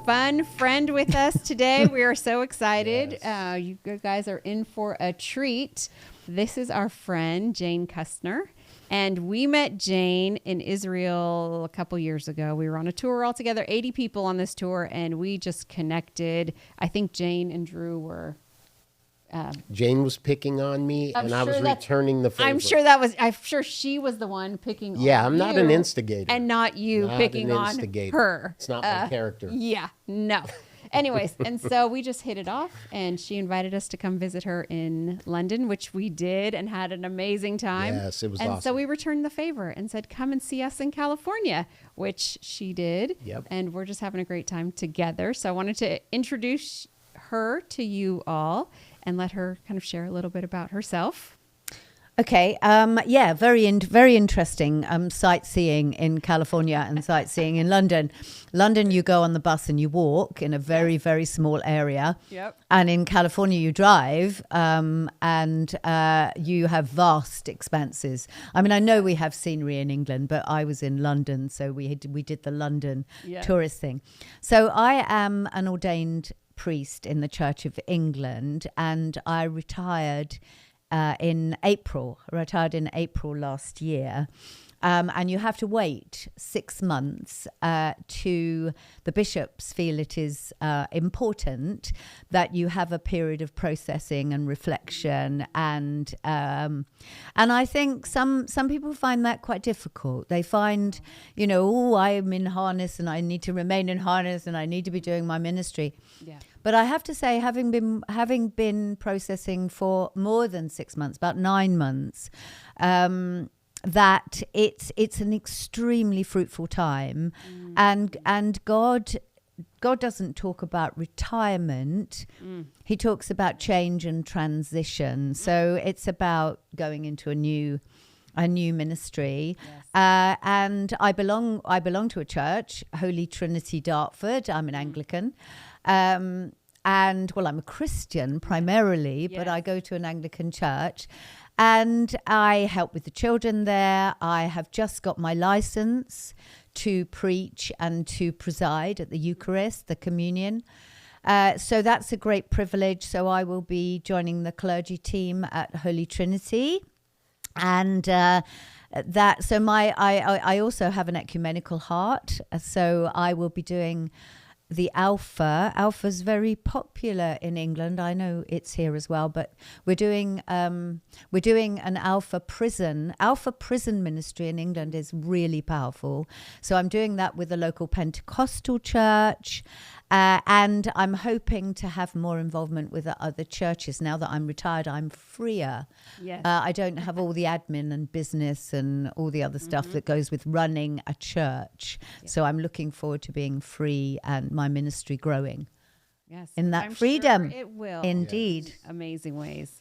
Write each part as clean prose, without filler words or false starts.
fun friend with us today. We are so excited. Yes. You guys are in for a treat. This is our friend, Jane Kustner. And we met Jane in Israel a couple years ago. We were on a tour all together, 80 people on this tour, and we just connected. I think Jane and Drew were... Jane was picking on me, and I was returning the favor. I'm sure she was the one picking on you. Yeah, I'm not an instigator. And not you picking on her. It's not my character. Yeah, no. Anyways, and so we just hit it off, and she invited us to come visit her in London, which we did and had an amazing time. Yes, it was awesome. And so we returned the favor and said, come and see us in California, which she did. Yep. And we're just having a great time together. So I wanted to introduce her to you all and let her kind of share a little bit about herself. Okay. Yeah, very interesting sightseeing in California and sightseeing in London. London, you go on the bus and you walk in a very, very small area. Yep. And in California, you drive and you have vast expanses. I mean, I know we have scenery in England, but I was in London, so we did the London tourist thing. So I am an ordained priest in the Church of England, and I retired in April last year. And you have to wait 6 months to the bishops feel it is important that you have a period of processing and reflection. And I think some people find that quite difficult. They find, I'm in harness and I need to remain in harness and I need to be doing my ministry. Yeah. But I have to say, having been processing for more than 6 months, about 9 months, that it's an extremely fruitful time, and God doesn't talk about retirement. He talks about change and transition. So it's about going into a new ministry. Yes. And I belong to a church, Holy Trinity Dartford. I'm an Anglican. And I'm a Christian primarily, but I go to an Anglican church, and I help with the children there. I have just got my license to preach and to preside at the Eucharist, the communion. So that's a great privilege. So I will be joining the clergy team at Holy Trinity. And I also have an ecumenical heart. So I will be doing the Alpha. Alpha's very popular in England. I know it's here as well, but we're doing an Alpha prison. Alpha prison ministry in England is really powerful. So I'm doing that with a local Pentecostal church. And I'm hoping to have more involvement with the other churches. Now that I'm retired, I'm freer. Yes. I don't have all the admin and business and all the other stuff that goes with running a church. Yes. So I'm looking forward to being free and my ministry growing. Yes. In that I'm freedom. Sure it will. Indeed. Yes. Amazing ways.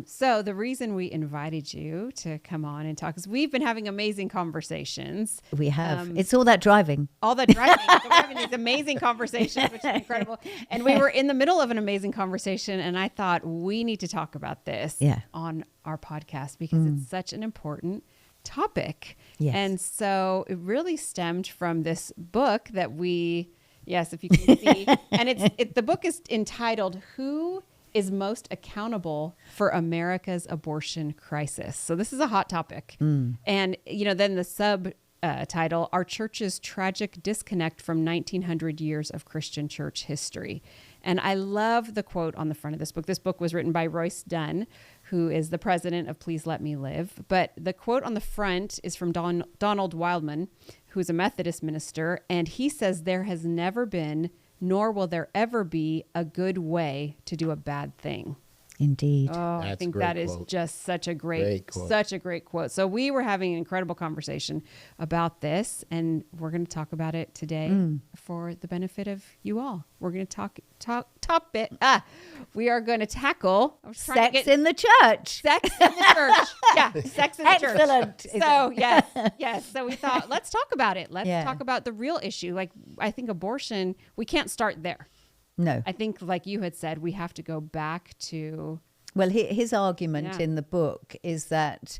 So the reason we invited you to come on and talk is we've been having amazing conversations. We have. It's all that driving. All that driving. So we're having these amazing conversations, which is incredible. And we were in the middle of an amazing conversation, and I thought we need to talk about this on our podcast because it's such an important topic. Yes. And so it really stemmed from this book that if you can see, and the book is entitled "Who is Most Accountable for America's Abortion Crisis?" So this is a hot topic. And, then the subtitle, Our Church's Tragic Disconnect from 1900 Years of Christian Church History. And I love the quote on the front of this book. This book was written by Royce Dunn, who is the president of Please Let Me Live. But the quote on the front is from Donald Wildman, who's a Methodist minister. And he says, "There has never been, nor will there ever be, a good way to do a bad thing." Indeed. Oh, I think that is just such a great quote. So we were having an incredible conversation about this, and we're going to talk about it today for the benefit of you all. We're going to we are going to tackle sex in the church. Sex in the church. Yeah, sex in the church. Excellent. So yes. So we thought, let's talk about it. Let's talk about the real issue. Like, I think abortion, we can't start there. No. I think, like you had said, we have to go back to... Well, his argument in the book is that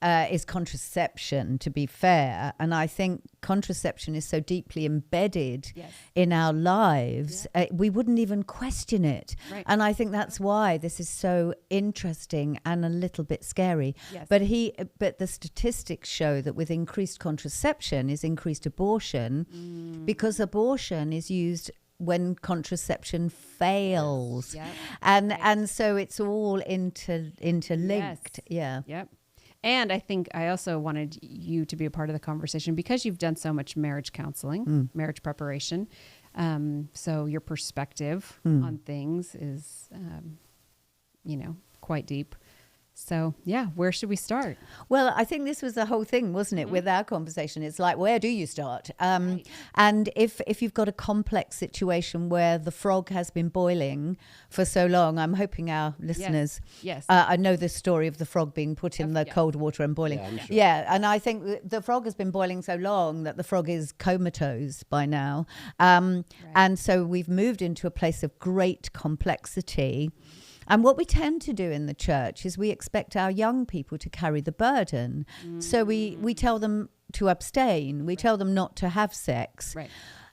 is contraception, to be fair. And I think contraception is so deeply embedded in our lives, we wouldn't even question it. Right. And I think that's why this is so interesting and a little bit scary. Yes. But the statistics show that with increased contraception is increased abortion, because abortion is used when contraception fails. Yes. And so it's all interlinked. Yes. Yep. And I think I also wanted you to be a part of the conversation because you've done so much marriage counseling, marriage preparation. So your perspective on things is, quite deep. So, where should we start? Well, I think this was the whole thing, wasn't it, with our conversation? It's like, where do you start? And if you've got a complex situation where the frog has been boiling for so long, I'm hoping our listeners, I know the story of the frog being put in the cold water and boiling. Yeah, I'm sure. And I think the frog has been boiling so long that the frog is comatose by now. And so we've moved into a place of great complexity. And what we tend to do in the church is we expect our young people to carry the burden. So we tell them to abstain. We tell them not to have sex. Right.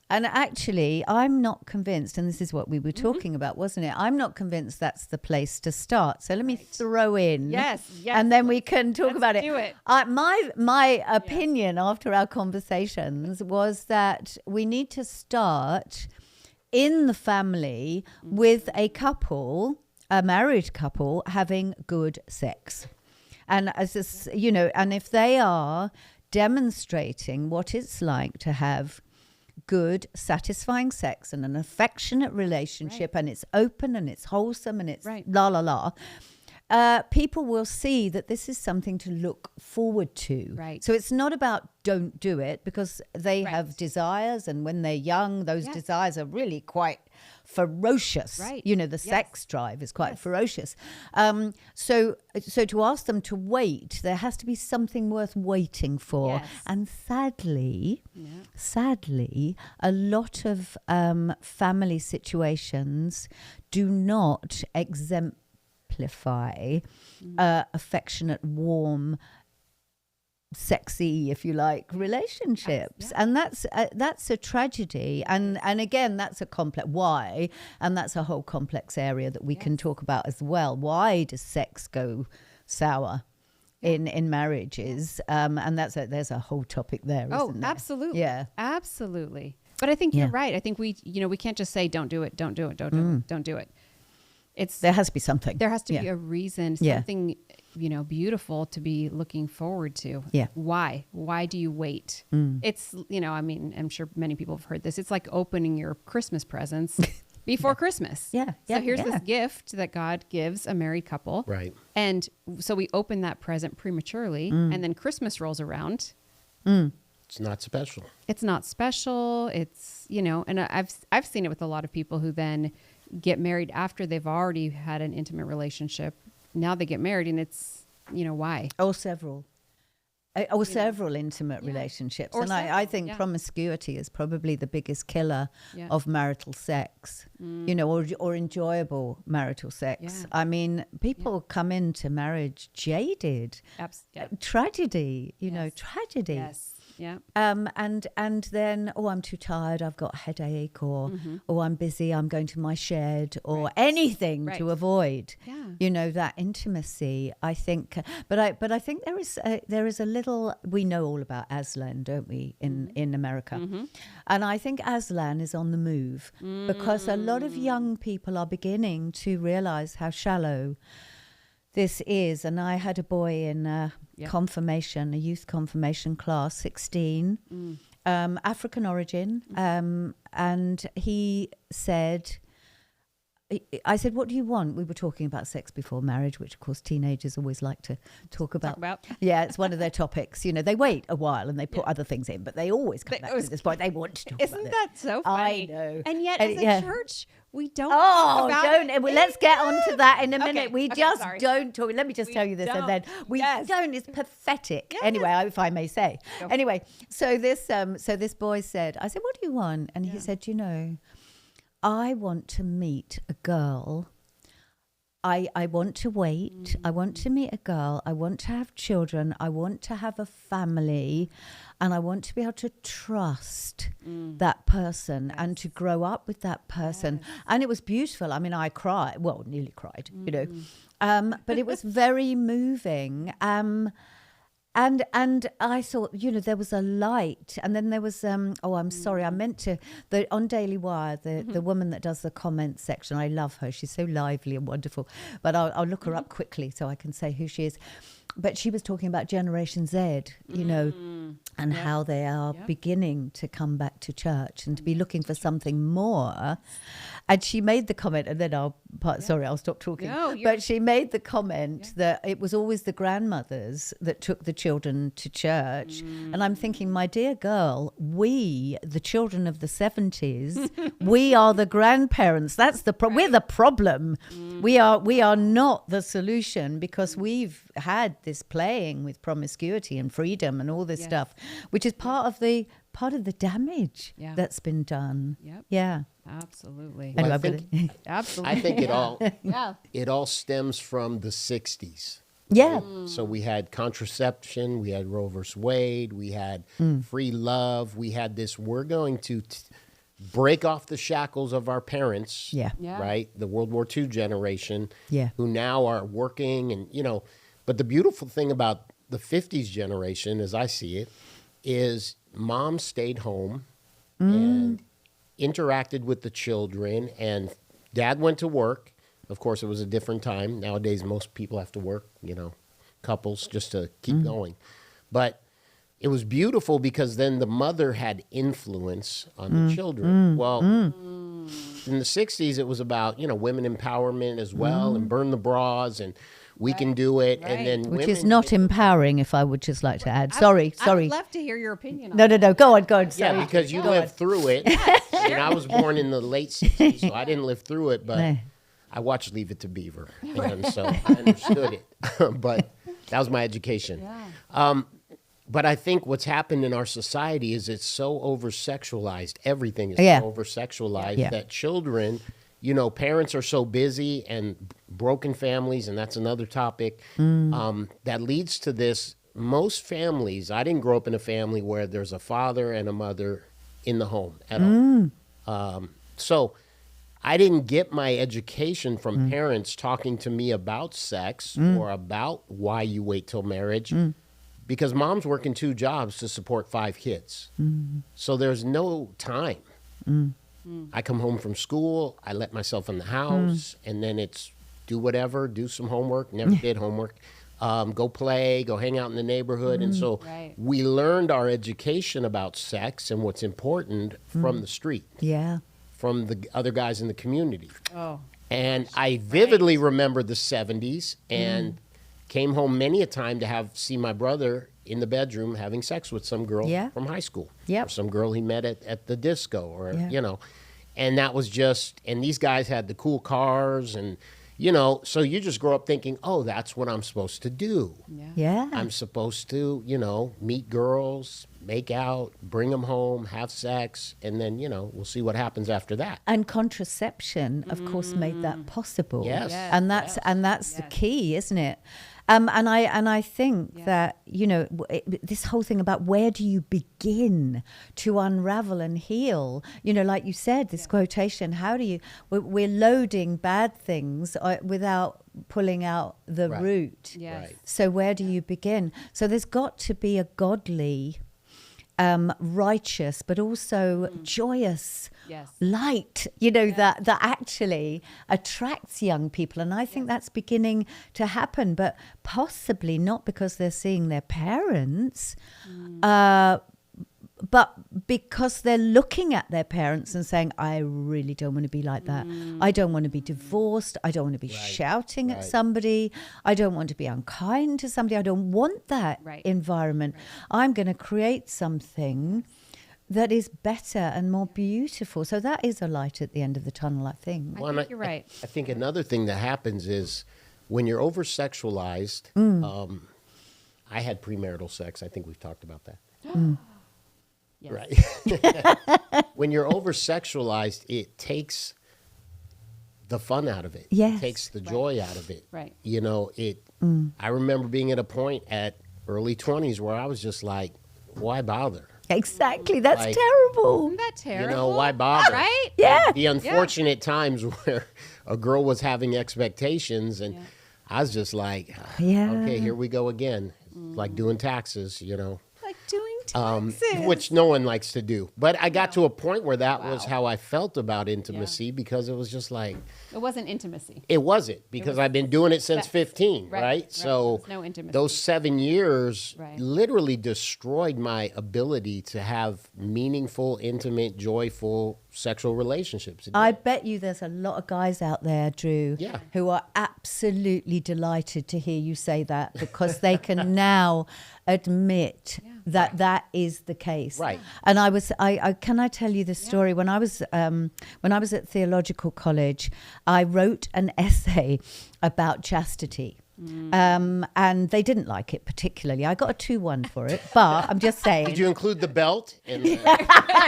And actually, I'm not convinced, and this is what we were talking about, wasn't it? I'm not convinced that's the place to start. So let me throw in. Yes. And then we can talk about it. Do it. My opinion after our conversations was that we need to start in the family with a married couple having good sex. And and if they are demonstrating what it's like to have good, satisfying sex and an affectionate relationship, and it's open and it's wholesome and it's people will see that this is something to look forward to. Right. So it's not about don't do it, because they have desires, and when they're young, those desires are really quite ferocious. Right. The sex drive is quite ferocious. So to ask them to wait, there has to be something worth waiting for. Yes. And sadly, a lot of family situations do not exemplify affectionate, warm, sexy, if you like, relationships. And that's a tragedy. And again, that's a complex why, and that's a whole complex area that we can talk about as well. Why does sex go sour in marriages? And there's a whole topic there, isn't there? Absolutely. Yeah, absolutely. But I think you're right. I think we can't just say don't do it, don't do it, don't do it. There has to be something. There has to be a reason, something beautiful to be looking forward to. Yeah. Why do you wait? It's I'm sure many people have heard this. It's like opening your Christmas presents before Christmas. So here's this gift that God gives a married couple. Right. And so we open that present prematurely, and then Christmas rolls around. It's not special. It's not special. It's and I've seen it with a lot of people who then get married after they've already had an intimate relationship. Now they get married, and it's why? Several intimate relationships. And I think promiscuity is probably the biggest killer of marital sex, or enjoyable marital sex. I mean, people come into marriage jaded. Tragedy, tragedy. Yes. Yeah. And then, I'm too tired, I've got a headache, or I'm busy, I'm going to my shed, or anything to avoid, that intimacy. I think, but I think there is a little. We know all about Aslan, don't we, in America? And I think Aslan is on the move because a lot of young people are beginning to realize how shallow this is. And I had a boy in a youth confirmation class, 16, African origin. And he said, I said, what do you want? We were talking about sex before marriage, which of course teenagers always like to talk about. Yeah, it's one of their topics. They wait a while and they put other things in, but they always come back to this point. They want to talk about Isn't that so funny? I know. And yet as a church, we don't talk about don't. Well, let's get on to that in a minute. Okay, We just don't talk. Let me just tell you this, and then we don't. It's pathetic. Yes. Anyway, if I may say. Anyway, so this boy said, I said, what do you want? And he said, I want to meet a girl I want to wait. I want to meet a girl. I want to have children. I want to have a family. And I want to be able to trust that person and to grow up with that person. And it was beautiful. I mean, I cried. Well, nearly cried, you know. But it was very moving. And I thought, you know, there was a light, and then there was I'm sorry, I meant to on Daily Wire, the woman that does the comment section. I love her; she's so lively and wonderful. But I'll look her up quickly so I can say who she is. But she was talking about Generation Z, you know, and how they are beginning to come back to church and to be looking for something more. And she made the comment, and then I'll stop talking. No, but she made the comment that it was always the grandmothers that took the children to church. And I'm thinking, my dear girl, we, the children of the 70s, we are the grandparents. That's we're the problem. We are not the solution, because we've had this playing with promiscuity and freedom and all this stuff, which is part of the damage that's been done. Yeah, absolutely. Well, Anyway, absolutely. I think it all stems from the 60s. Yeah. So we had contraception, we had Roe versus Wade, we had free love, we had this, we're going to break off the shackles of our parents, right? The World War II generation, who now are working and, you know, but the beautiful thing about the 50s generation, as I see it, is mom stayed home and interacted with the children, and dad went to work. Of course, it was a different time. Nowadays, most people have to work, you know, couples, just to keep going. But it was beautiful because then the mother had influence on the children. Well, in the 60s, it was about, you know, women empowerment as well, and burn the bras, and we can do it. And then which is not empowering, if I would just like to add. Sorry. I'd love to hear your opinion on No. Go on. Sorry. Yeah, because you lived through it. And I was born in the late 60s, so I didn't live through it, but I watched Leave It to Beaver, and so I understood it. But that was my education. But I think what's happened in our society is it's so over-sexualized. Everything is so over-sexualized that children, you know, parents are so busy, and broken families, and that's another topic, that leads to this. Most families, I didn't grow up in a family where there's a father and a mother in the home at all. So I didn't get my education from parents talking to me about sex or about why you wait till marriage. Because mom's working 2 jobs to support 5 kids. So there's no time. I come home from school, I let myself in the house, and then it's do whatever, do some homework, never did homework, go play, go hang out in the neighborhood. And so we learned our education about sex and what's important from the street. From the other guys in the community. And I vividly remember the 70s and came home many a time to see my brother in the bedroom having sex with some girl from high school. Or some girl he met at the disco, or, you know. And that was just, and these guys had the cool cars, and, you know, so you just grow up thinking, oh, that's what I'm supposed to do. I'm supposed to, you know, meet girls, make out, bring them home, have sex, and then, you know, we'll see what happens after that. And contraception, of course, made that possible. And that's the key, isn't it? And I think that, you know, this whole thing about where do you begin to unravel and heal, you know, like you said, this quotation, how do you, we're loading bad things without pulling out the root. So where do you begin? So there's got to be a godly, righteous, but also joyous light, you know, that actually attracts young people. And I think that's beginning to happen, but possibly not because they're seeing their parents, but because they're looking at their parents and saying, I really don't want to be like that. I don't want to be divorced. I don't want to be shouting at somebody. I don't want to be unkind to somebody. I don't want that environment. I'm going to create something that is better and more beautiful. So that is a light at the end of the tunnel, I think. I think you're right. I think another thing that happens is when you're over-sexualized, I had premarital sex. I think we've talked about that. Right. When you're over-sexualized, it takes the fun out of it. Yes. It takes the joy out of it. Right. You know, I remember being at a point at early 20s where I was just like, why bother? Exactly. That's Like, terrible. Isn't that terrible? You know, why bother? Right? Yeah. The unfortunate times where a girl was having expectations and I was just like, Yeah. okay, here we go again. Like doing taxes, you know. Like doing taxes. Which no one likes to do. But I got to a point where that was how I felt about intimacy because it was just like, It wasn't intimacy. it wasn't because I've been doing it since sex. 15, Right, right? right. So There's no intimacy. those 7 years Right. literally destroyed my ability to have meaningful, intimate, joyful sexual relationships. It I did. bet you there's a lot of guys out there, Drew, Yeah. who are absolutely delighted to hear you say that because they can now admit that that is the case. Right. And I can I tell you this story? When I was at theological college, I wrote an essay about chastity. And they didn't like it particularly. I got a 2-1 for it, but I'm just saying. Did you include the belt? And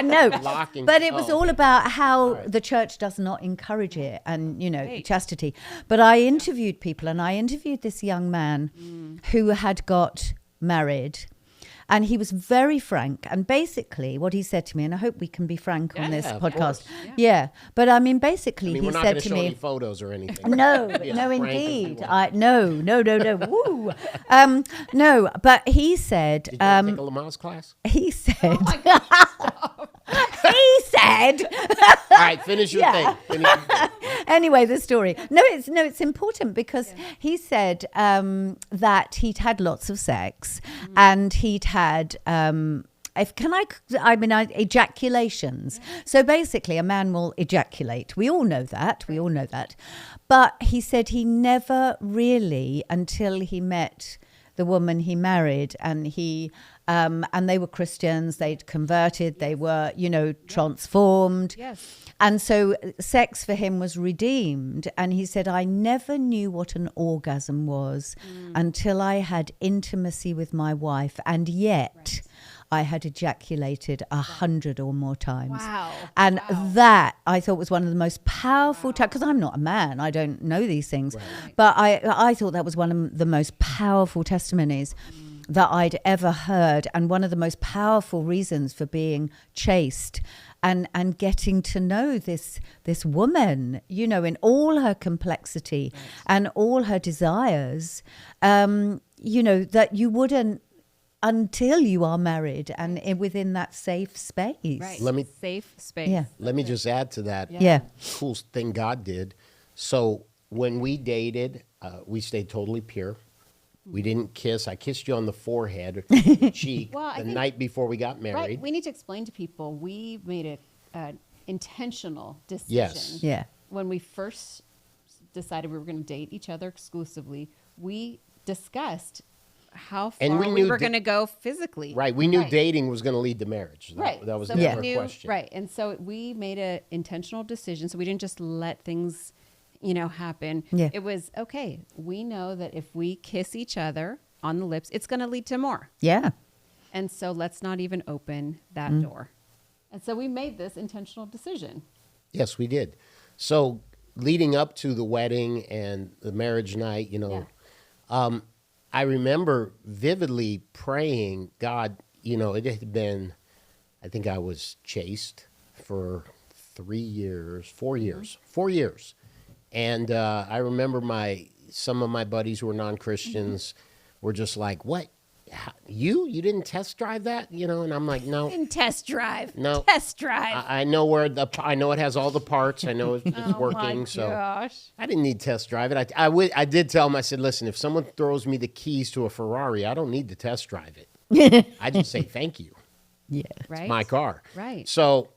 No, locking? but it was Oh. all about how the church does not encourage it and, you know, Right. chastity. But I interviewed people, and I interviewed this young man who had got married. And he was very frank. And basically what he said to me, and I hope we can be frank on this Yeah, of podcast. course. Yeah. But I mean, basically I mean, he we're not said going to to show me, any photos or anything. no, Be as no, frank as we indeed. want. No. Woo. No, but he said, Did you ever take a Lamaze class? he said, he said, All right, finish your thing. Finish your thing. anyway, the story. No, it's important because he said that he'd had lots of sex and he'd had ejaculations. So basically, a man will ejaculate. We all know that. But he said he never really, until he met the woman he married, and and they were Christians. They'd converted. They were, you know, transformed. Yes. And so sex for him was redeemed. And he said, I never knew what an orgasm was until I had intimacy with my wife. And yet I had ejaculated 100 or more times. Wow. And that I thought was one of the most powerful times, because I'm not a man, I don't know these things. But I thought that was one of the most powerful testimonies that I'd ever heard, and one of the most powerful reasons for being chaste and getting to know this woman, you know, in all her complexity and all her desires, you know, that you wouldn't until you are married and within that safe space. Right. Safe space. Yeah. Let me just add to that. Yeah. Cool thing God did. So when we dated, we stayed totally pure. We didn't kiss. I kissed you on the forehead or the cheek Well, the night before we got married. Right. We need to explain to people we made an intentional decision. Yes. Yeah. When we first decided we were going to date each other exclusively, we discussed how far And we we knew were da- going to go physically. Right. We knew dating was going to lead to marriage. Right. That was So never we a knew, question. right. And so we made an intentional decision. So we didn't just let things, you know, happen. Yeah. It was, okay, we know that if we kiss each other on the lips, it's going to lead to more. Yeah. And so let's not even open that door. And so we made this intentional decision. Yes, we did. So leading up to the wedding and the marriage night, you know, I remember vividly praying, God, you know, it had been, I think I was chaste for 4 years. And I remember some of my buddies who were non-Christians were just like, what? You didn't test drive that? You know, and I'm like, no. And test drive. No. Test drive. I know I know it has all the parts. I know it's working. My So gosh. I didn't need test drive it. I did tell him, I said, listen, if someone throws me the keys to a Ferrari, I don't need to test drive it. I just say, thank you. Yeah. Right. My car. Right. So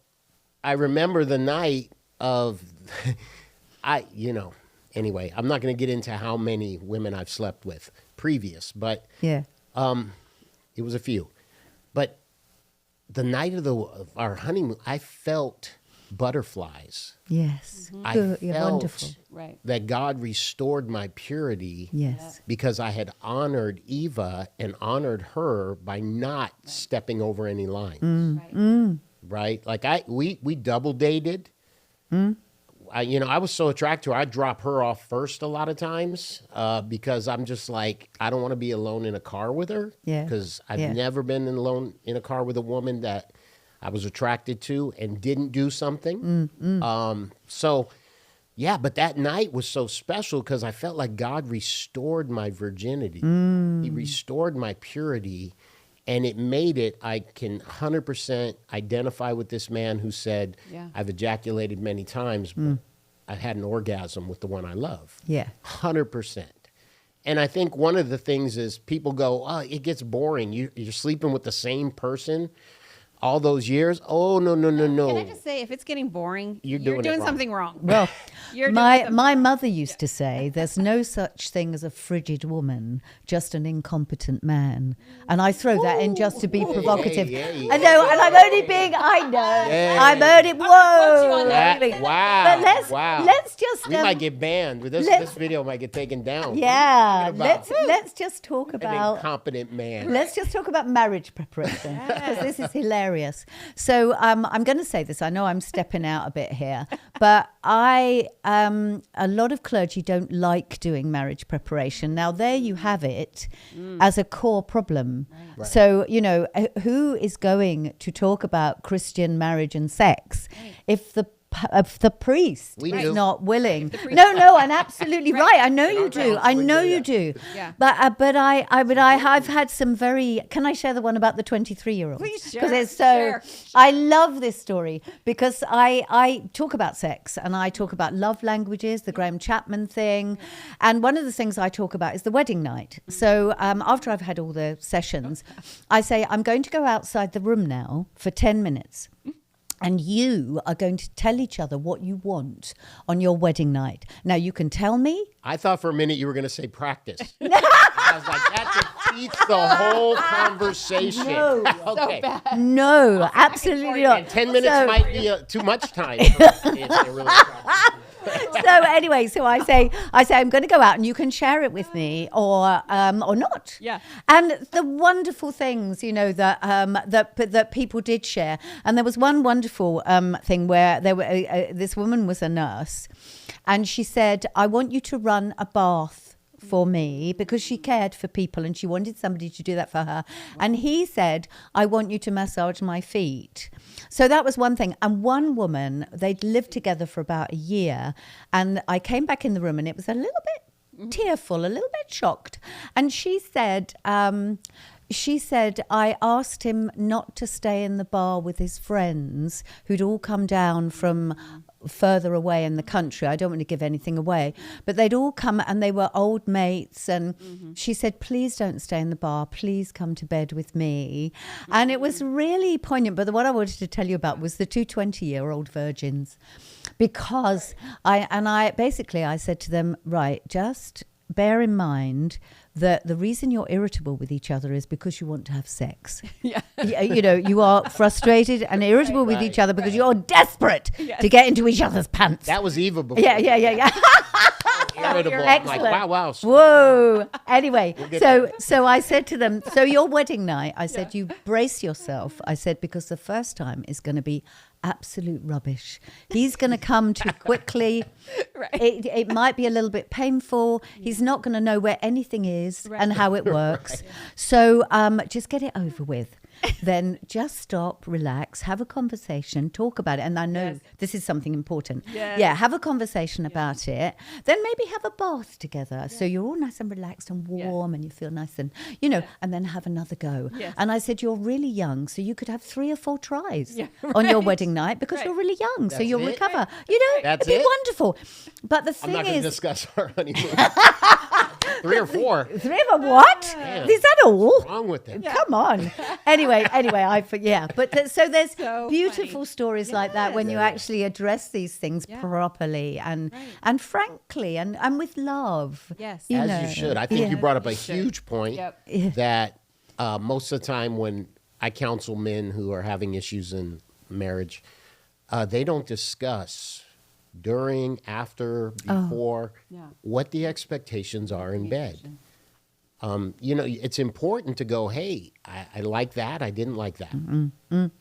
I remember the night of, anyway, I'm not going to get into how many women I've slept with previous, but Yeah. it was a few. But the night of our honeymoon, I felt butterflies. Yes. I Good. You're felt wonderful. Right. that God restored my purity Yes. because I had honored Eva and honored her by not stepping over any lines. Right. Right? Like we double dated. I was so attracted to her. I drop her off first a lot of times because I'm just like, I don't want to be alone in a car with her. Yeah. Because I've never been alone in a car with a woman that I was attracted to and didn't do something. But that night was so special because I felt like God restored my virginity. He restored my purity. And it made it, I can 100% identify with this man who said, I've ejaculated many times, but I've had an orgasm with the one I love. Yeah. 100%. And I think one of the things is people go, oh, it gets boring. You're sleeping with the same person all those years. Oh, no. Can I just say, if it's getting boring, you're doing something wrong. Well, You're doing my something mother used to say, there's no such thing as a frigid woman, just an incompetent man. And I throw that in just to be provocative. I know, and I'm only being, I'm only, whoa. Wow. But let's just... we might get banned. This video might get taken down. Yeah, let's just talk An about... incompetent man. Let's just talk about marriage preparation, because this is hilarious. So I'm going to say this. I know I'm stepping out a bit here, but a lot of clergy don't like doing marriage preparation. Now, there you have it as a core problem. Right. So, who is going to talk about Christian marriage and sex if the priest is not willing? No, and absolutely right. I know you do. I know you do. Yeah. But I've had some very. Can I share the one about the 23-year-old? Please share. Because it's so. I love this story because I talk about sex and I talk about love languages, the Graham Chapman thing, and one of the things I talk about is the wedding night. So after I've had all the sessions, I say I'm going to go outside the room now for 10 minutes. And you are going to tell each other what you want on your wedding night. Now, you can tell me. I thought for a minute you were going to say practice. I was like, that defeats the whole conversation. No, okay. So bad. No, absolutely not. And 10 minutes might be too much time. So anyway, so I say I'm going to go out and you can share it with me or not. Yeah. And the wonderful things, that people did share. And there was one wonderful thing where this woman was a nurse, and she said, "I want you to run a bath for me," because she cared for people and she wanted somebody to do that for her. And he said, "I want you to massage my feet." So that was one thing. And one woman, they'd lived together for about a year, and I came back in the room and it was a little bit tearful, a little bit shocked. And she said, I asked him not to stay in the bar with his friends who'd all come down from further away in the country. I don't want to give anything away, but they'd all come and they were old mates. And she said, "Please don't stay in the bar. Please come to bed with me." And it was really poignant. But what I wanted to tell you about was the two 20-year-old virgins, because I said to them, right, just bear in mind that the reason you're irritable with each other is because you want to have sex. Yeah. You are frustrated and irritable with each other because you're desperate to get into each other's pants. That was Eva before. Yeah. Irritable. Excellent. Like, wow. Whoa. Anyway, so I said to them, so your wedding night, I said, you brace yourself. I said, because the first time is going to be absolute rubbish. He's going to come too quickly. Right. It might be a little bit painful. He's not going to know where anything is and how it works. Right. So just get it over with. Then just stop, relax, have a conversation, talk about it. And I know this is something important. Yes. Yeah, have a conversation about it. Then maybe have a bath together. So you're all nice and relaxed and warm and you feel nice and, and then have another go. Yes. And I said, you're really young, so you could have 3 or 4 tries on your wedding night because you're really young. So you'll recover. Right. That's it'd be wonderful. But the thing I'm not going to discuss our honeymoon. 3 or 4. 3 of them, what? Damn. Is that all? What's wrong with it? Come on. Anyway, but so there's beautiful stories like that when you actually address these things properly and frankly and with love. Yes. As you should. I think you brought up a huge point that most of the time when I counsel men who are having issues in marriage, they don't discuss during, after, before what the expectations are in bed. It's important to go, hey, I like that. I didn't like that.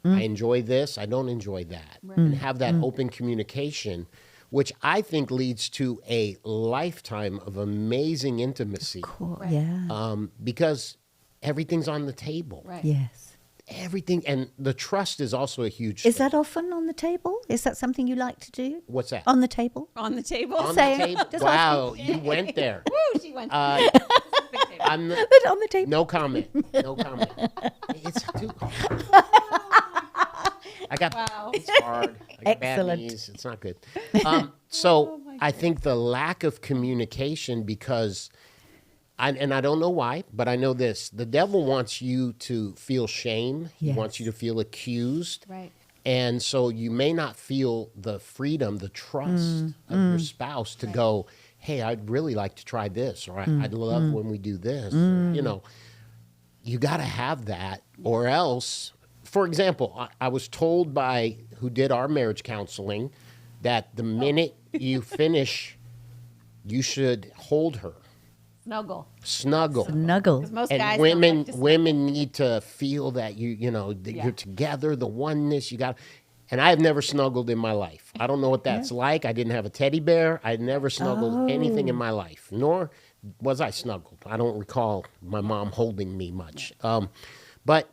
I enjoy this. I don't enjoy that. Right. And have that open communication which I think leads to a lifetime of amazing intimacy. Cool. Right. Yeah. Because everything's on the table. Right. Yes. Everything, and the trust is also a huge Is thing. that often on the table? Is that something you like to do? What's that? On the table? On the table. On Say- the table? just Wow, you went there. Woo, she went. Big table. I'm the, But on the table. no comment. No comment. It's too I got Wow. it's hard. I got bad Excellent. knees. It's not good. So I think the lack of communication, because and I don't know why, but I know this: the devil wants you to feel shame. He Yes. wants you to feel accused. Right. And so you may not feel the freedom, the trust of your spouse to go, hey, I'd really like to try this, or I'd love when we do this. Or, you know, you got to have that, or else, for example, I was told by who did our marriage counseling that the minute you finish, you should hold her, Snuggle. snuggle. Snuggle. 'Cause most And guys women, don't like to women need to feel that you know, that Yeah. you're together, the oneness you got. And I have never snuggled in my life. I don't know what that's like. I didn't have a teddy bear. I never snuggled anything in my life, nor was I snuggled. I don't recall my mom holding me much. But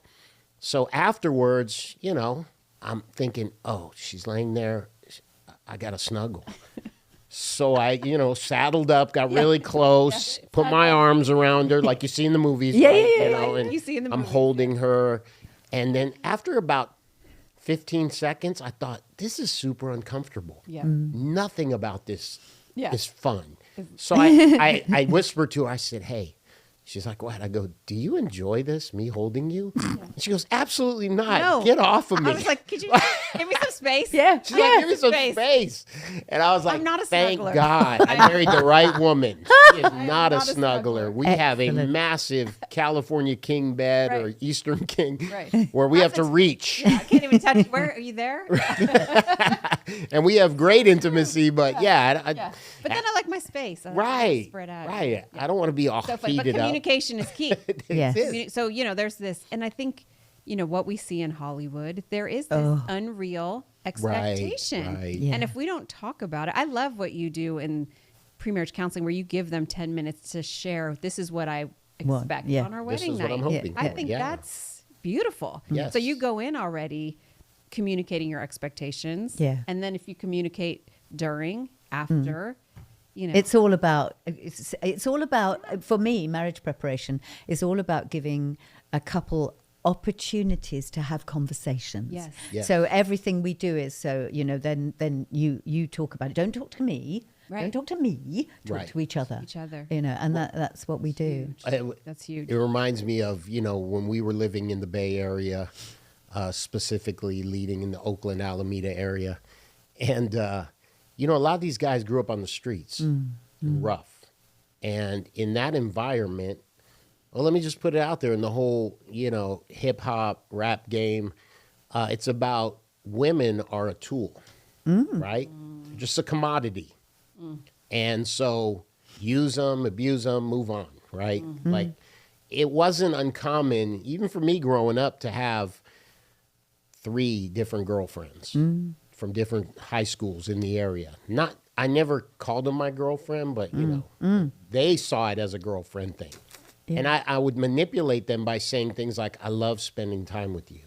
so afterwards, you know, I'm thinking, oh, she's laying there. I got to snuggle. So I, you know, saddled up, got really close, put my arms around her like you see in the movies. Yeah, right? yeah, You yeah, know, like and you see in the I'm movies, holding her. And then after about 15 seconds, I thought, this is super uncomfortable. Yeah. Nothing about this Yeah. is fun. So I whispered to her, I said, hey. She's like, what? I go, do you enjoy this, me holding you? And she goes, absolutely not. No. Get off of me. I was like, could you give me some space? Yeah. She's like, give me some space. And I was like, I'm not a thank snuggler. God I married the right woman. She is not a not a snuggler. snuggler. We have a Excellent. massive California king bed or Right. Eastern king Right. where we have to reach. I can't even touch. Where are you there? And we have great intimacy, but yeah. Yeah. But then I like my space. I like to Right. Spread out. Right. I don't want to be all So fun. But heated up. communication is key. Yes. So, you know, there's this, and I think, you know, what we see in Hollywood, there is this unreal expectation. right. Yeah. And if we don't talk about it, I love what you do in pre-marriage counseling where you give them 10 minutes to share, this is what I Well, expect yeah. on our This wedding is night. what I'm hoping I for. think Yeah. that's beautiful. Yes. So you go in already communicating your expectations. Yeah. And then if you communicate during, after, you know. It's all about for me, marriage preparation is all about giving a couple opportunities to have conversations. Yes. Yes. So everything we do is then you talk about it. Don't talk to me. Right. Don't talk to me. Talk Right. to each other. Each other. You know, and that's what we do. That's huge. It reminds me of, you know, when we were living in the Bay Area, specifically leading in the Oakland, Alameda area. And, you know, a lot of these guys grew up on the streets, rough. And in that environment, well, let me just put it out there in the whole, you know, hip hop rap game. It's about women are a tool, right? Just a commodity. And so use them, abuse them, move on, right? Like it wasn't uncommon, even for me growing up, to have 3 different girlfriends from different high schools in the area. I never called them my girlfriend, but you know, they saw it as a girlfriend thing. Yeah. And I would manipulate them by saying things like, I love spending time with you.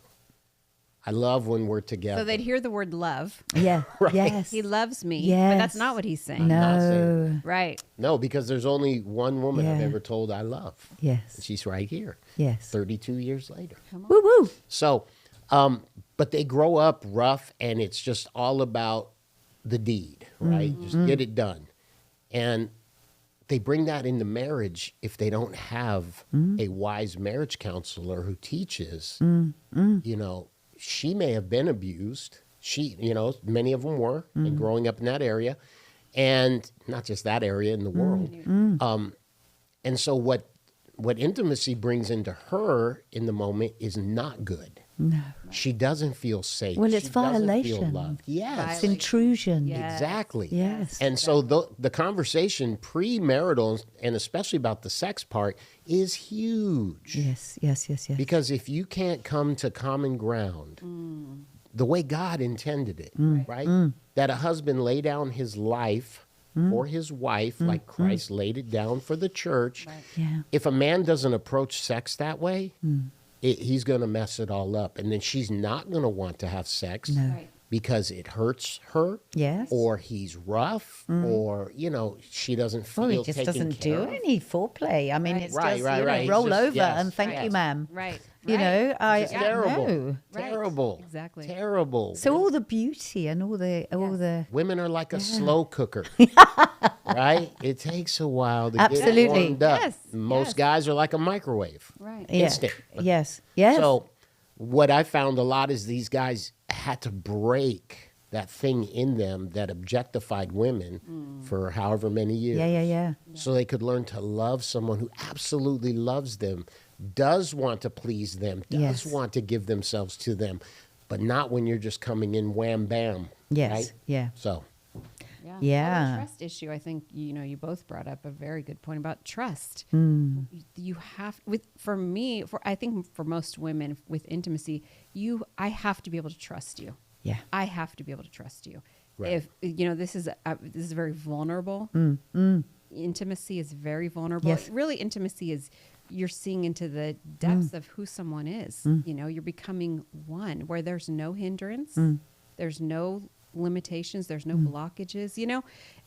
I love when we're together. So they'd hear the word love. Yeah. Yes. He loves me. But Yes. that's not what he's saying. not saying No. Right. No, because there's only one woman I've Yeah. ever told I love. Yes. She's right here, Yes. 32 years later. Woo woo. So, but they grow up rough, and it's just all about the deed, right? Just get it done. And they bring that into marriage if they don't have a wise marriage counselor who teaches, you know, she may have been abused. You know, many of them were, and growing up in that area, and not just that area in the world. And so what intimacy brings into her in the moment is not good. No. She doesn't feel safe. Well, it's She doesn't feel violation. loved. Yes. It's intrusion. Yeah. Exactly. Yes. And so the conversation premarital, and especially about the sex part, is huge. Yes. Yes. Yes. Yes. Because if you can't come to common ground, the way God intended it, right? That a husband lay down his life for his wife, like Christ laid it down for the church. Right. Yeah. If a man doesn't approach sex that way, he's going to mess it all up. And then she's not going to want to have sex Right. because it hurts her. Yes. Or he's rough, or, she doesn't feel Well, he just taken doesn't care do of. any foreplay. I mean, Right. it's Right, just, right, right. It's roll just- over yes, and thank yes. you, ma'am. Right. You know, It's terrible. know. Right. Terrible. Exactly. Terrible. So all the beauty and all the Women are like a slow cooker, right? It takes a while to Absolutely. get warmed up. Yes, Most yes. guys are like a microwave. Right. yeah. Instant. Yes. Yes. So what I found a lot is these guys had to break that thing in them that objectified women for however many years. yeah. So they could learn to love someone who absolutely loves them, does want to please them, does Yes. want to give themselves to them, but not when you're just coming in wham bam. Yes. Right? Yeah. So Yeah. Yeah. Well, the trust issue, I think, you both brought up a very good point about trust. You have, I think for most women with intimacy, I have to be able to trust you. Yeah. I have to be able to trust you. Right. If, this is very vulnerable. Intimacy is very vulnerable. Yes. Really, intimacy is you're seeing into the depths of who someone is. You're becoming one where there's no hindrance. There's no limitations. There's no blockages,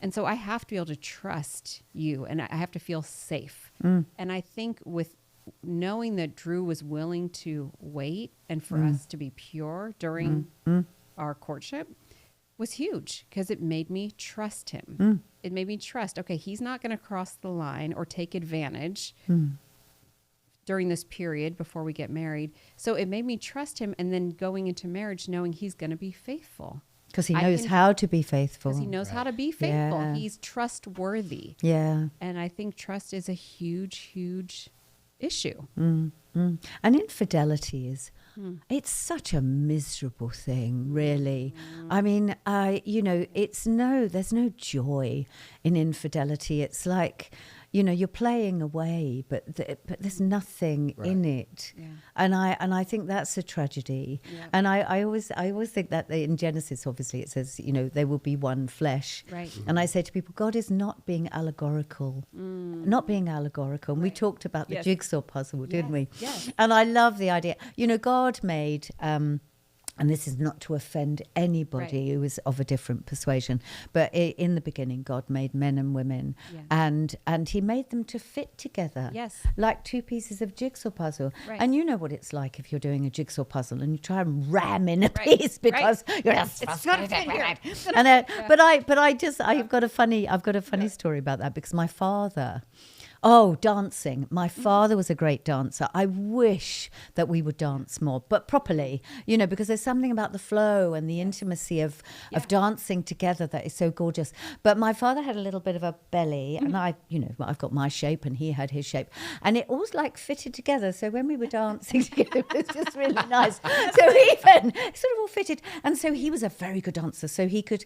And so I have to be able to trust you and I have to feel safe. And I think with knowing that Drew was willing to wait and for us to be pure during our courtship was huge because it made me trust him. It made me trust, okay, he's not going to cross the line or take advantage during this period before we get married. So it made me trust him. And then going into marriage, knowing he's going to be faithful. Because he knows how to be faithful. Because he knows how to be faithful. Yeah. He's trustworthy. Yeah. And I think trust is a huge, huge issue. And infidelity is, it's such a miserable thing, really. I mean, there's no joy in infidelity. It's like, you're playing away, but there's nothing in it. Yeah. And I think that's a tragedy. Yeah. And I always think that in Genesis, obviously, it says, they will be one flesh. Right. And I say to people, God is not being allegorical. Not being allegorical. And we talked about the Yes. jigsaw puzzle, didn't we? Yes. And I love the idea. God made, and this is not to offend anybody who is of a different persuasion, but in the beginning, God made men and women, Yeah. and He made them to fit together, Yes. like two pieces of jigsaw puzzle. Right. And you know what it's like if you're doing a jigsaw puzzle and you try and ram in a Right. piece because you're just It's not a fit here. and I've got a funny story about that because my father. Oh, dancing. My father was a great dancer. I wish that we would dance more, but properly, because there's something about the flow and the intimacy of dancing together that is so gorgeous. But my father had a little bit of a belly and I've got my shape and he had his shape and it all like fitted together. So when we were dancing together, it was just really nice. So even sort of all fitted. And so he was a very good dancer. So he could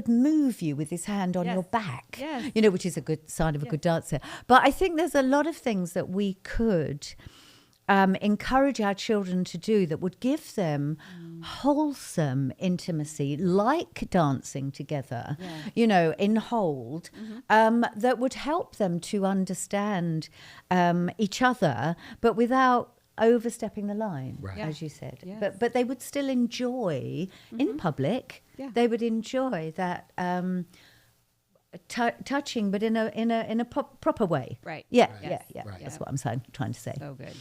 move you with his hand on Yes. your back, Yes. which is a good sign of a good dancer. But I think there's a lot of things that we could encourage our children to do that would give them wholesome intimacy, like dancing together, in hold, that would help them to understand each other, but without overstepping the line, Right. as you said. Yes. But they would still enjoy in public. Yeah. They would enjoy that. Touching, but in a proper way. Right. Yeah, Yes. yeah. Right. That's what I'm trying to say. So good.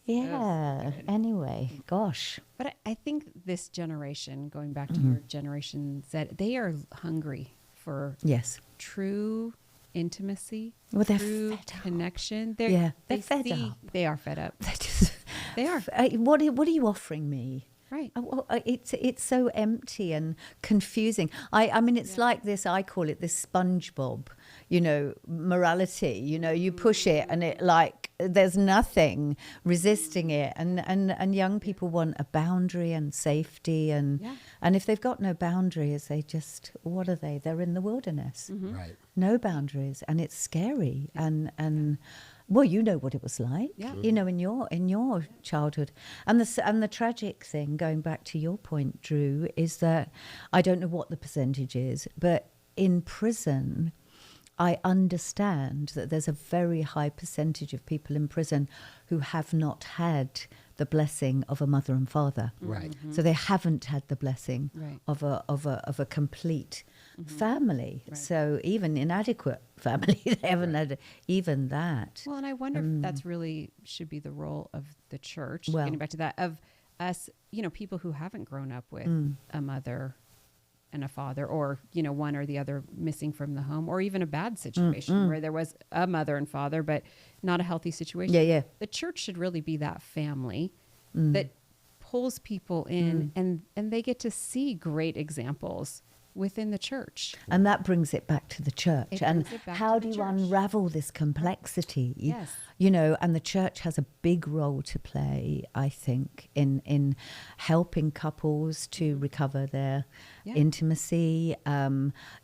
Yeah. good. Anyway, gosh. But I think this generation, going back to Mm-hmm. your generation, said they are hungry for Yes. true intimacy, Well, they're true fed up. connection. They're they fed up. They are fed up. They are. What are you offering me? Right. It's so empty and confusing. I mean, it's like this. I call it this SpongeBob, morality. You push it, and it like there's nothing resisting it. And young people want a boundary and safety, and if they've got no boundaries, what are they? They're in the wilderness. Right. No boundaries, and it's scary. And Well, you know what it was like. Yeah. You know, in your childhood, and the tragic thing, going back to your point, Drew, is that I don't know what the percentage is, but in prison, I understand that there's a very high percentage of people in prison who have not had the blessing of a mother and father. Right. So they haven't had the blessing Right. of a complete family. Right. So even inadequate family, they haven't had even that. Well, and I wonder if that's really should be the role of the church. Well- Getting back to that, of us, people who haven't grown up with a mother and a father, or one or the other missing from the home, or even a bad situation where there was a mother and father but not a healthy situation. Yeah. The church should really be that family that pulls people in, and they get to see great examples within the church. And that brings it back to the church. It And brings it back how to do the you church. unravel this complexity? Yes. And the church has a big role to play, I think, in helping couples to recover their Yeah. intimacy,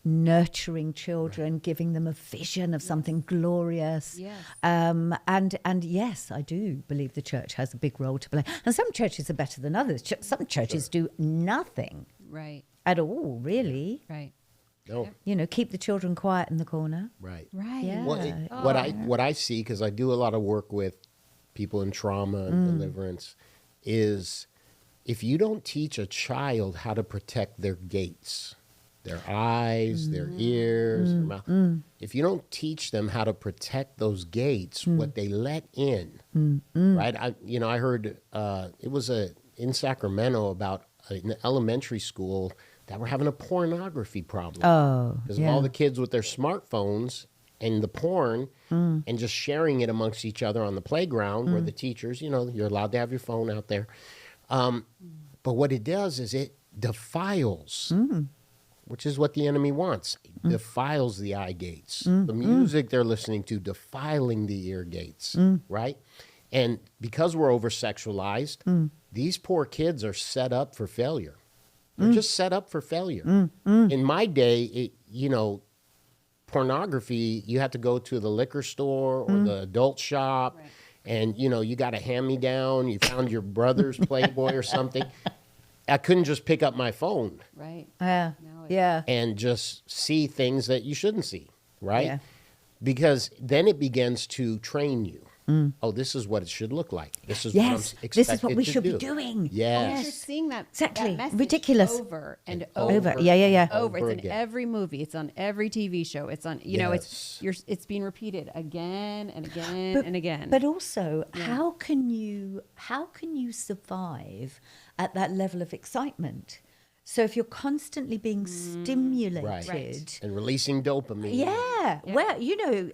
nurturing children, giving them a vision of something glorious. Yes. And yes, I do believe the church has a big role to play. And some churches are better than others. Some churches do nothing Right. at all, really. Right. No. Keep the children quiet in the corner. Right. Right. Yeah. Well, what I see, because I do a lot of work with people in trauma and deliverance, is if you don't teach a child how to protect their gates, their eyes, their ears, their mouth, if you don't teach them how to protect those gates, what they let in, right? I heard it was in Sacramento about an elementary school that were having a pornography problem. Oh, Because of all the kids with their smartphones and the porn and just sharing it amongst each other on the playground where the teachers, you're allowed to have your phone out there. But what it does is it defiles, which is what the enemy wants. It defiles the eye gates. The music they're listening to, defiling the ear gates, right? And because we're over-sexualized, these poor kids are set up for failure. They're just set up for failure. In my day, pornography, you had to go to the liquor store or the adult shop, and, you got a hand-me-down. You found your brother's Playboy or something. I couldn't just pick up my phone Right. Yeah. Now Yeah. and just see things that you shouldn't see, right? Yeah. Because then it begins to train you. Oh, this is what it should look like. This is what I'm Yes. expected This is what we to should do. be doing. Yes. You're seeing that Exactly. that message Ridiculous. over and Over. over. Yeah. Over. It's Over in again. every movie. It's on every TV show. It's on. Yes. It's being repeated again and again But- and again. But also, how can you survive at that level of excitement? So if you're constantly being stimulated, Right. And releasing dopamine. yeah, well,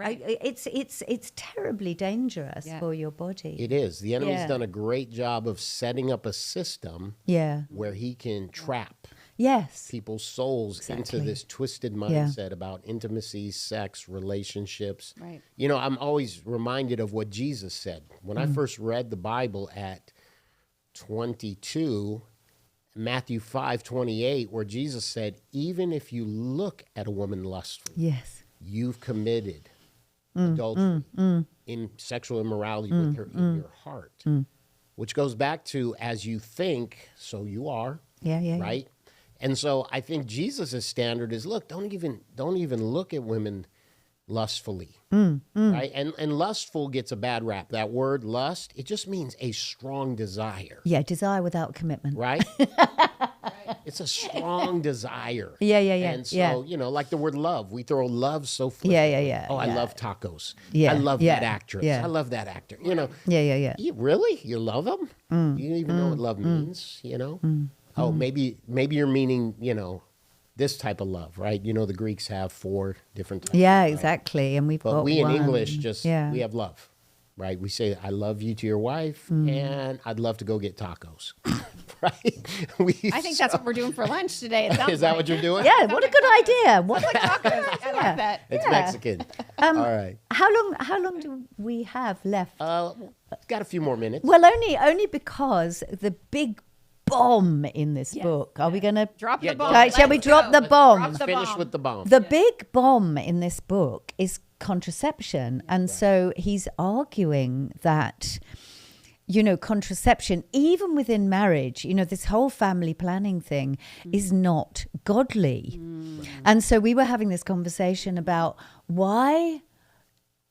Right. it's terribly dangerous Yeah. for your body. It is. The enemy's Yeah. done a great job of setting up a system Yeah. where he can trap Yes. people's souls into Exactly. this twisted mindset about intimacy, sex, relationships. Right. I'm always reminded of what Jesus said. When I first read the Bible at 22, Matthew 5:28, where Jesus said, even if you look at a woman lustfully, Yes. you've committed adultery, in sexual immorality with her in your heart, which goes back to as you think, so you are, Yeah. right? And so I think Jesus' standard is, look, don't even look at women lustfully, right? And lustful gets a bad rap. That word lust, it just means a strong desire, Yeah. Desire without commitment. right? It's a strong desire. Yeah. And so, like the word love, we throw love so flippantly. Yeah. Oh, I yeah. love tacos. Yeah, I love yeah, that actress. yeah. I love that actor. Yeah. You really? You love them? You don't even know what love means, Oh, maybe you're meaning, this type of love, right? The Greeks have 4 different types. Yeah, right? exactly. And we've But got we in one. English we Yeah. have love, right? We say, I love you to your wife, and I'd love to go get tacos, right? I think that's what we're doing for lunch today. It sounds Is that like. what you're doing? Yeah, what a good idea. What a Tacos. I like that. It's Yeah. Mexican. All right. How long do we have left? Got a few more minutes. Well, only because the big bomb in this book. Are we going to Drop Yeah, the bomb. Shall we Let's drop go. the Let's bomb? drop the Finish bomb. with the bomb. The big bomb in this book is contraception. And so he's arguing that, contraception, even within marriage, this whole family planning thing is not godly. And so we were having this conversation about why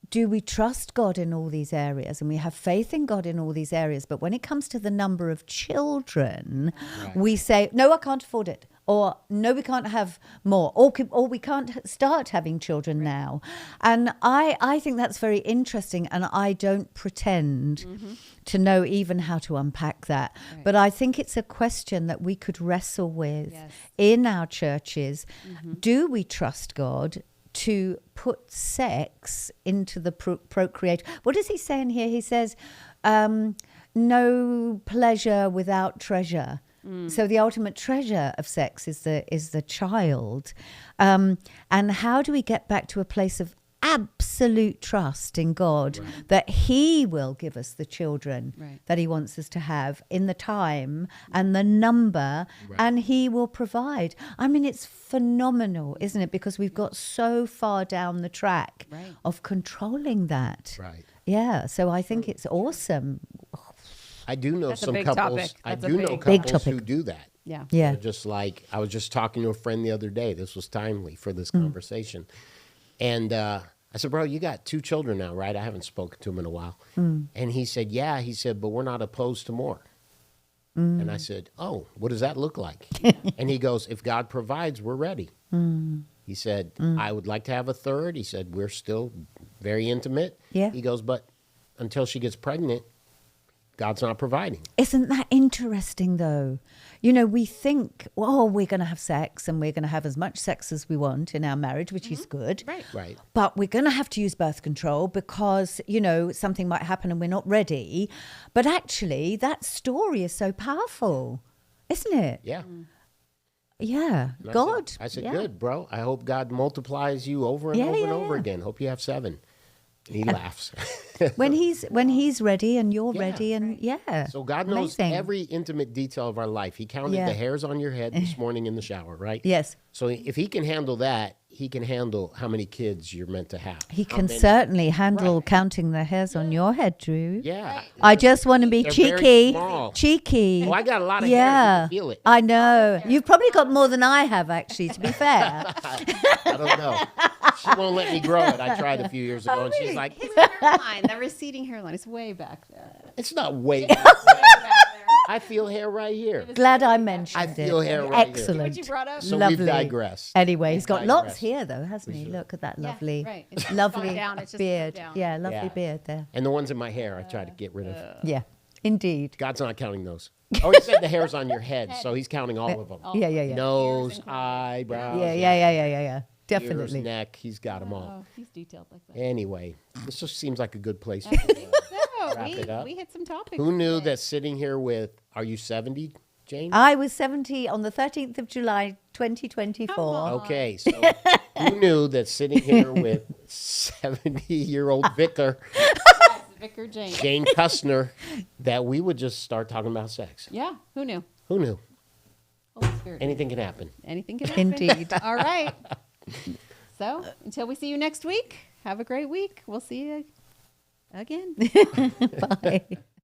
do we trust God in all these areas and we have faith in God in all these areas, but when it comes to the number of children, we say, no, I can't afford it. Or no, we can't have more, or we can't start having children now. And I think that's very interesting, and I don't pretend to know even how to unpack that. Right. But I think it's a question that we could wrestle with in our churches. Do we trust God to put sex into the procreate? What does he say in here? He says, no pleasure without treasure. So the ultimate treasure of sex is the child. And how do we get back to a place of absolute trust in God that he will give us the children that he wants us to have in the time and the number, and he will provide? I mean, it's phenomenal, isn't it? Because we've got so far down the track of controlling that. Right. Yeah. So I think it's awesome. I do know That's some a big couples. topic. I That's do a know big couples who do that. Yeah. Yeah. Just like I was just talking to a friend the other day. This was timely for this conversation. And I said, bro, you got 2 children now, right? I haven't spoken to him in a while. And he said, yeah. He said, but we're not opposed to more. And I said, oh, what does that look like? And he goes, if God provides, we're ready. He said, I would like to have a 3rd. He said, we're still very intimate. Yeah. He goes, but until she gets pregnant, God's not providing. Isn't that interesting, though? We think, well, we're going to have sex and we're going to have as much sex as we want in our marriage, which is good. Right. But we're going to have to use birth control because, something might happen and we're not ready. But actually, that story is so powerful, isn't it? Yeah. Yeah. And God. I said, good, bro. I hope God multiplies you over and over and over again. Hope you have 7. And he laughs. when he's ready and you're ready, and So God knows every intimate detail of our life. He counted the hairs on your head this morning in the shower, right? Yes. So if he can handle that, he can handle how many kids you're meant to have. He can certainly handle counting the hairs on your head, Drew. Yeah. I just want to be cheeky. Cheeky. Oh, I got a lot of hair. You can feel it. I know. You've probably got more than I have, actually, to be fair. I don't know. She won't let me grow it. I tried a few years ago, and she's like, His hairline, the receding hairline, is way back there. it's not way back there. I feel hair right here. Glad I mentioned it. I feel hair right Excellent. What you brought up? So Lovely. we've digressed. Anyway, he's got lots digressed. here, though, hasn't he? Look at that lovely, right. It's just lovely gone down. It's just beard. gone down. Yeah, lovely Yeah. beard there. And the ones in my hair, I try to get rid of. Yeah, indeed. God's not counting those. Oh, he said the hairs on your head, so he's counting all of them. Yeah. Nose, eyebrows, Yeah. ears, Definitely. neck. He's got them all. Oh, he's detailed like that. Anyway, this just seems like a good place I to think so. wrap it up. We hit some topics. Who knew today. that sitting here with, are you 70, Jane? I was 70 on the 13th of July, 2024. Come on. Okay, so who knew that sitting here with 70-year-old vicar, Yes, Vicar James. Jane Kustner, that we would just start talking about sex? Yeah, who knew? Who knew? Holy Spirit. Anything can happen. Anything can happen. Indeed. All right. So until we see you next week, have a great week. We'll see you again. Bye.